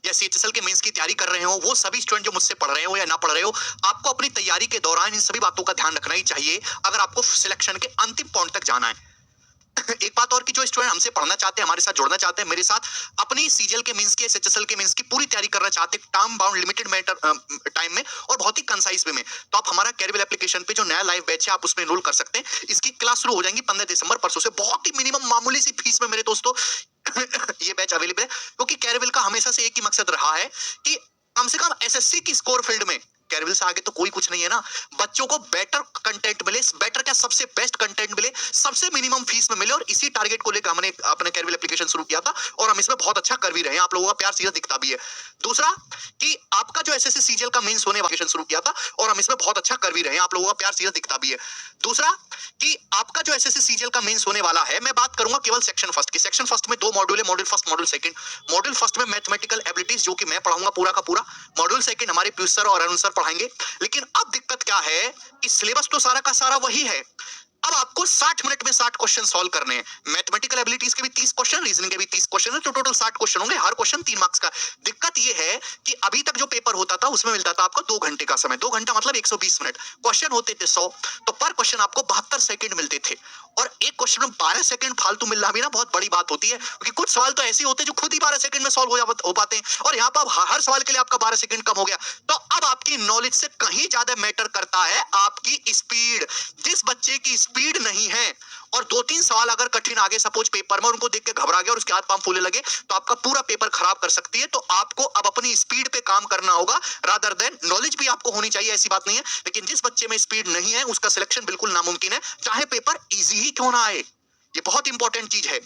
या सीएचएसएल के मेंस की तैयारी कर रहे हो, वो सभी स्टूडेंट जो मुझसे पढ़ रहे हो या ना पढ़ रहे हो, आपको अपनी तैयारी के दौरान इन सभी बातों का ध्यान रखना ही चाहिए अगर आपको सिलेक्शन के अंतिम पॉइंट तक जाना है। एक बात और कि जो स्टूडेंट हमसे पढ़ना चाहते हैं, हमारे साथ जुड़ना चाहते हैं, मेरे साथ अपनी सीजीएल के मेंस की, एसएचएसएल के मेंस की पूरी तैयारी करना चाहते हैं time bound limited matter time में और बहुत ही कंसाइज वे में, तो आप हमारा कैरियर एप्लीकेशन पे जो नया लाइव बैच है आप उसमें एनरोल कर सकते हैं। इसकी क्लास शुरू हो जाएंगी 15 दिसंबर परसों से, बहुत ही मिनिमम मामूली सी फीस में मेरे दोस्तों ये बैच अवेलेबल है, क्योंकि कैरियर का हमेशा से एक ही मकसद रहा है कि कम से कम एसएससी की स्कोर फील्ड में, कैरियर से आगे तो कोई कुछ नहीं है ना, बच्चों को बेटर कंटेंट मिले, बेटर क्या सबसे बेस्ट कंटेंट मिले, सबसे मिनिमम फीस में मिले, और इसी टारगेट को लेकर हमने अपने कैरियर एप्लीकेशन शुरू किया था और हम इसमें बहुत अच्छा कर भी रहे हैं, आप लोगों का प्यार सीधा दिखता भी है। दूसरा कि आपका जो एसएससी सीजीएल का मेंस होने वाला शुरू किया था और हम इसमें बहुत अच्छा कर भी रहे हैं, आप लोगों का प्यार सीधा दिखता भी है। दूसरा कि आपका जो एसएससी सीजीएल का मेंस होने वाला है, मैं बात करूंगा केवल सेक्शन फर्स्ट की। सेक्शन फर्स्ट में 2 मॉड्यूल है, module first, module second. Module first में मैथमेटिकल एबिलिटीज जो कि मैं पढ़ाऊंगा पूरा का पूरा, मॉड्यूल सेकंड हमारे पीयूष सर और अरुण सर पढ़ाएंगे। लेकिन अब दिक्कत क्या है कि सिलेबस तो सारा का सारा वही है, अब आपको 60 मिनट में 60 क्वेश्चन सॉल्व करने हैं। मैथमेटिकल एबिलिटीज के भी 30 क्वेश्चन, रीजनिंग के भी 30 क्वेश्चन है, तो टोटल 60 क्वेश्चन होंगे, हर क्वेश्चन 3 मार्क्स का। दिक्कत ये है कि अभी तक जो पेपर होता था उसमें मिलता था आपको 2 घंटे का समय, 2 घंटा मतलब 120 मिनट, क्वेश्चन होते थे 100, तो पर क्वेश्चन आपको 72 सेकंड मिलते थे, और एक क्वेश्चन में 12 सेकंड फालतू मिलना भी ना बहुत बड़ी बात होती है, क्योंकि कुछ सवाल तो ऐसे होते हैं जो खुद ही 12 सेकंड में सॉल्व हो पाते हैं, और यहाँ पर हर सवाल के लिए आपका 12 सेकंड कम हो गया। तो अब आपकी नॉलेज से कहीं ज्यादा मैटर करता है आपकी स्पीड। जिस बच्चे की स्पीड नहीं है और 2-3 सवाल अगर कठिन आगे सपोज पेपर में, उनको देख के घबरा गया और उसके हाथ पांव फूलने लगे, तो आपका पूरा पेपर खराब कर सकती है। तो आपको अब अपनी स्पीड पे काम करना होगा, रादर देन नॉलेज भी आपको होनी चाहिए, ऐसी बात नहीं है, लेकिन जिस बच्चे में स्पीड नहीं है उसका सिलेक्शन बिल्कुल नामुमकिन है, चाहे पेपर इजी ही क्यों ना आए। ये बहुत इंपॉर्टेंट चीज है।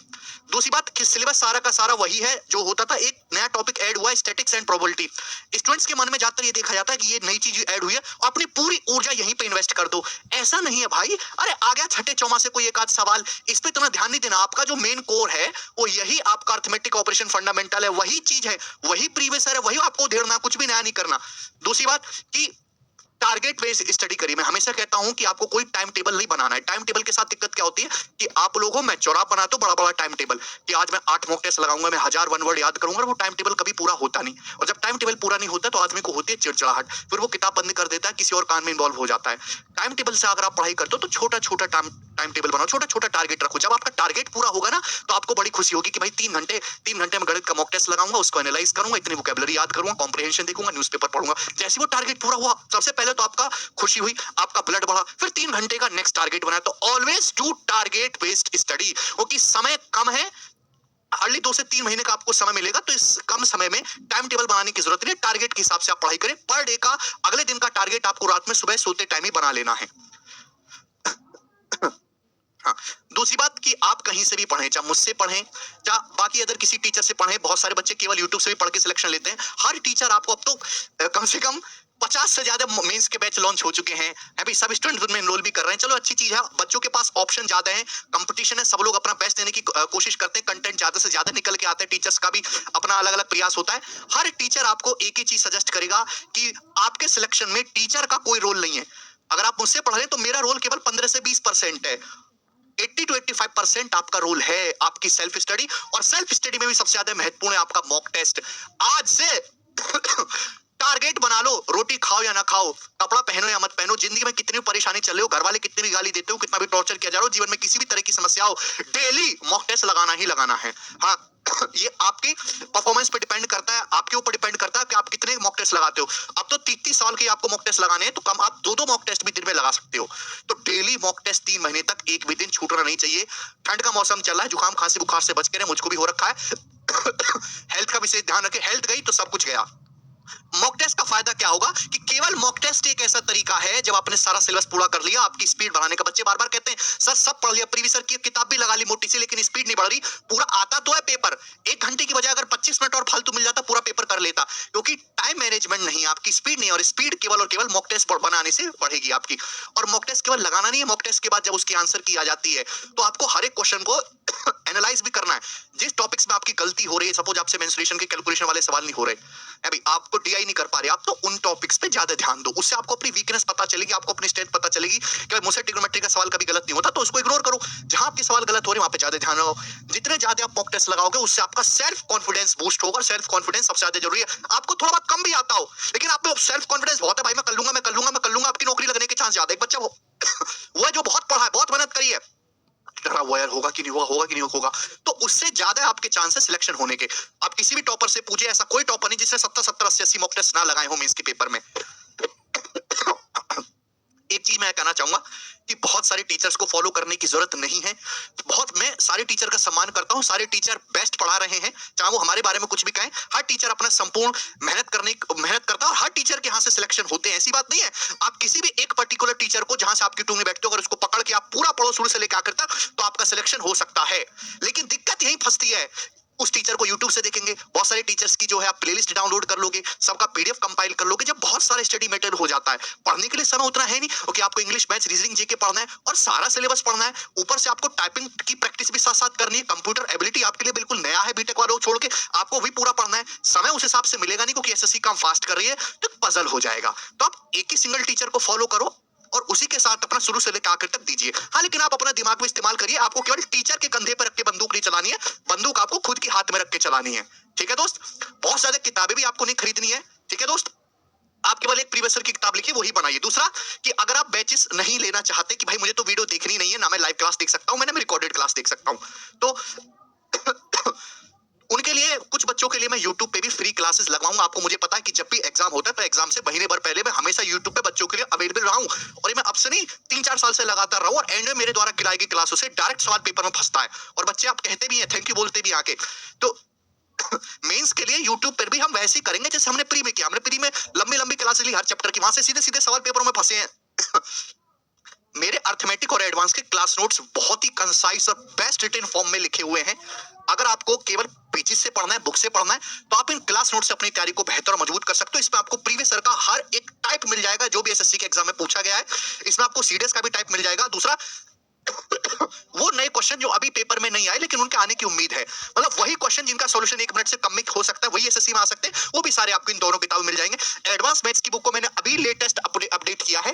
दूसरी बात कि सिलेबस सारा का सारा वही है जो होता था, एक नया टॉपिक ऐड हुआ है, स्टैटिक्स एंड प्रोबेबिलिटी। स्टूडेंट्स के मन में ज्यादातर ये देखा जाता है कि ये नई चीज ऐड हुई है, अपनी पूरी ऊर्जा यहीं पे इन्वेस्ट कर दो। ऐसा नहीं है भाई, अरे आ गया छठे चौमा से कोई एक आध सवाल, इस पे तुम्हें ध्यान नहीं देना। आपका जो मेन कोर है वो यही आपका अर्थमेटिक ऑपरेशन फंडामेंटल है, वही चीज है, वही प्रीवियस है, वही आपको उधेड़ना, कुछ भी नया नहीं करना। दूसरी बात कि टारगेट बेस्ड स्टडी करिए। मैं हमेशा कहता हूं कि आपको कोई टाइम टेबल नहीं बनाना है। टाइम टेबल के साथ दिक्कत क्या होती है कि आप लोगों मैं चौराहा बनाते हो बड़ा बड़ा टाइम टेबल कि आज मैं 8 मॉक टेस्ट लगाऊंगा, मैं 1000 वन वर्ड याद करूंगा, वो टाइम टेबल कभी पूरा होता नहीं। और जब टाइम टेबल पूरा नहीं होता तो आदमी को होती है चिड़चिड़ाहट, फिर वो किताब बंद कर देता है, किसी और काम में इन्वॉल्व हो जाता है। टाइम टेबल से अगर आप पढ़ाई करते हो तो छोटा छोटा टाइम टेबल बनाओ, छोटा छोटा टारगेट रखो। जब आपका टारगेट पूरा होगा ना तो आपको बड़ी खुशी होगी कि भाई 3 घंटे में गणित का मॉक टेस्ट लगाऊंगा, उसको एनालाइज करूंगा, इतनी वोकैबुलरी याद करूंगा, कॉम्प्रिहेंशन देखूंगा, न्यूज़पेपर पढ़ूंगा। जैसे वो टारगेट पूरा हुआ, सबसे पहले तो आपका खुशी हुई, आपका ब्लड बढ़ा, फिर 3 घंटे का नेक्स्ट टारगेट बनाया। तो always do target based study, क्योंकि समय कम है, हार्डली 2 से 3 महीने का आपको समय मिलेगा, तो इस कम समय में टाइम टेबल बनाने की जरूरत नहीं, टारगेट के हिसाब से आप पढ़ाई करें। पर डे का अगले दिन का टारगेट आपको रात में सुबह सोते टाइम ही बना लेना है। हाँ, दूसरी बात कि आप कहीं से भी पढ़ें, चाहे मुझसे पढ़ें, चाहे बाकी अदर किसी टीचर से पढ़ें, बहुत सारे बच्चे केवल यूट्यूब से भी पढ़ के सिलेक्शन लेते हैं। हर टीचर आपको अब तो कम से कम 50 से ज्यादा मेंस के बैच लॉन्च हो चुके हैं, अभी सब स्टूडेंट उनमें एनरोल भी कर रहे हैं। चलो अच्छी चीज है, बच्चों के पास ऑप्शन ज्यादा है, कंपटीशन है, सब लोग अपना बेस्ट देने की कोशिश करते हैं, कंटेंट ज्यादा से ज्यादा निकल के आते हैं, टीचर्स का भी अपना अलग अलग प्रयास होता है। हर टीचर आपको एक ही चीज सजेस्ट करेगा कि आपके सिलेक्शन में टीचर का कोई रोल नहीं है। अगर आप मुझसे पढ़ रहे हैं तो मेरा रोल केवल 15 से 20% है, 80 to 85% आपका रोल है आपकी सेल्फ स्टडी, और सेल्फ स्टडी में भी सबसे ज्यादा महत्वपूर्ण है आपका मॉक टेस्ट। आज से टारगेट बना लो, रोटी खाओ या ना खाओ, कपड़ा पहनो या मत पहनो, जिंदगी में कितनी भी परेशानी चल रही हो, घर वाले कितनी भी गाली देते हो, कितना भी टॉर्चर किया जा रहा हो, जीवन में किसी भी तरह की समस्या हो, डेली मॉक टेस्ट लगाना ही लगाना है। हाँ, ये आपकी परफॉर्मेंस पे डिपेंड करता है, आपके ऊपर डिपेंड करता है कि आप कितने मॉक टेस्ट लगाते हो। अब तो 30 साल के आपको मॉक टेस्ट लगाने हैं, तो कम आप 2-2 मॉक टेस्ट भी दिन में लगा सकते हो। तो डेली मॉक टेस्ट 3 महीने तक एक भी दिन छूटना नहीं चाहिए। ठंड का मौसम चल रहा है, जुकाम खांसी बुखार से बच के रहे, मुझको भी हो रखा है। हेल्थ का विशेष ध्यान रखें, हेल्थ गई तो सब कुछ गया। मॉक टेस्ट का फायदा क्या होगा कि केवल मॉक टेस्ट एक ऐसा तरीका है, जब आपने सारा सिलेबस पूरा कर लिया, आपकी स्पीड बढ़ाने का। बच्चे बार बार कहते हैं सर सब पढ़ लिया, प्रीवियस ईयर की किताब भी लगा ली मोटी सी, लेकिन स्पीड नहीं बढ़ रही। पूरा आता तो है पेपर, 1 घंटे की बजाय अगर 25 मिनट और फालतू मिल जाता पूरा पेपर कर लेता, क्योंकि टाइम मैनेजमेंट नहीं, आपकी स्पीड नहीं, और स्पीड केवल और केवल मॉक टेस्ट बनाने से बढ़ेगी आपकी। और मॉक टेस्ट केवल लगाना नहीं है, मॉक टेस्ट के बाद जब उसकी आंसर की आ जाती है तो आपको हर एक क्वेश्चन को एनालाइज भी करना है। जिस टॉपिक्स में आपकी गलती हो रही है, सपोज आपसे मेंस्ट्रुएशन के कैलकुलेशन वाले सवाल नहीं हो रहे, अभी आपको डीआई नहीं कर पा रहे आप, तो उन टॉपिक्स पे ज्यादा ध्यान दो, उससे आपको अपनी वीकनेस पता चलेगी, आपको अपनी स्ट्रेंथ पता चलेगी कि भाई मुझसे ट्रिग्नोमेट्री का सवाल कभी गलत नहीं होता, तो उसको इग्नोर करो। जहां आपके सवाल गलत हो रहे हैं वहां पे ज्यादा ध्यान रहो। जितने ज्यादा आप मॉक टेस्ट लगाओगे उससे आपका सेल्फ कॉन्फिडेंस बूस्ट होगा, और सेल्फ कॉन्फिडेंस सबसे ज्यादा जरूरी है। आपको थोड़ा बहुत कम भी आता हो लेकिन आप में सेल्फ कॉन्फिडेंस बहुत है, भाई मैं कर लूंगा, मैं कर लूंगा, मैं कर लूंगा, आपकी नौकरी लगने के चांस ज्यादा है। एक बच्चा वो है जो बहुत पढ़ा है, बहुत मेहनत करी है, डरा हुआ यार होगा कि नहीं होगा, होगा कि नहीं होगा, तो उससे ज्यादा आपके चांसेस सिलेक्शन होने के। आप किसी भी टॉपर से पूछे, ऐसा कोई टॉपर नहीं जिसने 70 70 80 मॉक टेस्ट ना लगाए हो मेंस के पेपर में। एक चीज मैं कहना चाहूंगा कि बहुत सारे टीचर्स को फॉलो करने की जरूरत नहीं है। मैं सारे टीचर का सम्मान करता हूं, सारे टीचर बेस्ट पढ़ा रहे हैं, चाहे वो हमारे बारे में कुछ भी कहें। हर टीचर अपना संपूर्ण मेहनत करता है, और हर टीचर के यहाँ से सिलेक्शन होते हैं, ऐसी बात नहीं है। आप किसी भी एक पर्टिकुलर टीचर को जहां से आपकी टूंग में बैठते हो, अगर उसको पकड़ के आप पूरा पढ़ो शुरू से लेकर आखिर तक, तो आपका सिलेक्शन हो सकता है। लेकिन दिक्कत यही फंसती है, उस टीचर को YouTube से देखेंगे, बहुत सारे टीचर्स की जो है आप प्लेलिस्ट डाउनलोड कर लोगे, सबका PDF कंपाइल कर लोगे, जब बहुत सारे स्टडी मटेरियल हो जाता है, पढ़ने के लिए समय उतना है नहीं, क्योंकि आपको इंग्लिश, मैथ्स, रीजनिंग, जीके पढ़ना है और सारा सिलेबस पढ़ना है, ऊपर से आपको टाइपिंग की प्रैक्टिस भी साथ साथ करनी है, कंप्यूटर एबिलिटी आपके लिए बिल्कुल नया है, बीटेक वालों छोड़ के आपको भी पूरा पढ़ना है। समय उस हिसाब से मिलेगा नहीं, क्योंकि SSC काम फास्ट कर रही है, तो पजल हो जाएगा। तो आप एक ही सिंगल टीचर को फॉलो करो और उसी के साथ अपना शुरू से लेकर आखिर तक दीजिए। हाँ, लेकिन आप अपना दिमाग में इस्तेमाल करिए, आपको केवल टीचर के कंधे पर रख के बंदूक नहीं चलानी है, बंदूक आपको खुद के हाथ में रख के चलानी है। ठीक है दोस्त, बहुत ज्यादा किताबें भी आपको नहीं खरीदनी है। ठीक है दोस्त, आप केवल एक प्रीवियस ईयर की किताब लिखिए, वही बनाइए। दूसरा कि अगर आप बैचेस नहीं लेना चाहते कि भाई मुझे तो वीडियो देखनी नहीं है, ना मैं लाइव क्लास देख सकता हूं, मैंने रिकॉर्डेड क्लास देख सकता हूं, तो उनके लिए, कुछ बच्चों के लिए मैं YouTube पे भी फ्री क्लासेस लगवाऊंगा। आपको मुझे पता है कि जब भी एग्जाम होता है तो एग्जाम से महीने भर पहले मैं हमेशा YouTube पे बच्चों के लिए अवेलेबल रहा हूं, और ये मैं अब से नहीं 3-4 साल से लगातार रहा हूं, और एंड में मेरे द्वारा खिलाई गई क्लासों से डायरेक्ट सवाल पेपर में फंसता है, और बच्चे आप कहते भी हैं, थैंक यू बोलते भी आके। तो मेंस के लिए YouTube पर भी हम वैसे ही करेंगे जैसे हमने प्री में किया। हमने प्री में लंबी लंबी क्लासेस ली हर चैप्टर की, वहां से सीधे सीधे सवाल पेपरों में फंसे हैं। मेरे अर्थमेटिक और एडवांस के क्लास नोट्स बहुत ही कंसाइज और बेस्ट रिटन फॉर्म में लिखे हुए हैं। अगर आपको केवल पेजेस से पढ़ना है, बुक से पढ़ना है, तो आप इन क्लास नोट से अपनी तैयारी को बेहतर और मजबूत कर सकते हो। इसमें आपको प्रीवियस ईयर का हर एक टाइप मिल जाएगा जो भी SSC के एग्जाम में पूछा गया है। इसमें आपको सीडीएस का भी टाइप मिल जाएगा। दूसरा वो नए क्वेश्चन जो अभी पेपर में नहीं आए लेकिन उनके आने की उम्मीद है, मतलब वही क्वेश्चन जिनका सॉल्यूशन 1 मिनट से कम में हो सकता है, वही SSC में आ सकते हैं, वो भी सारे आपको इन दोनों किताबें मिल जाएंगे। एडवांस मैथ्स की बुक को मैंने अभी लेटेस्ट अपडेट किया है।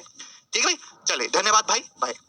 ठीक है भाई, चले, धन्यवाद भाई, बाय।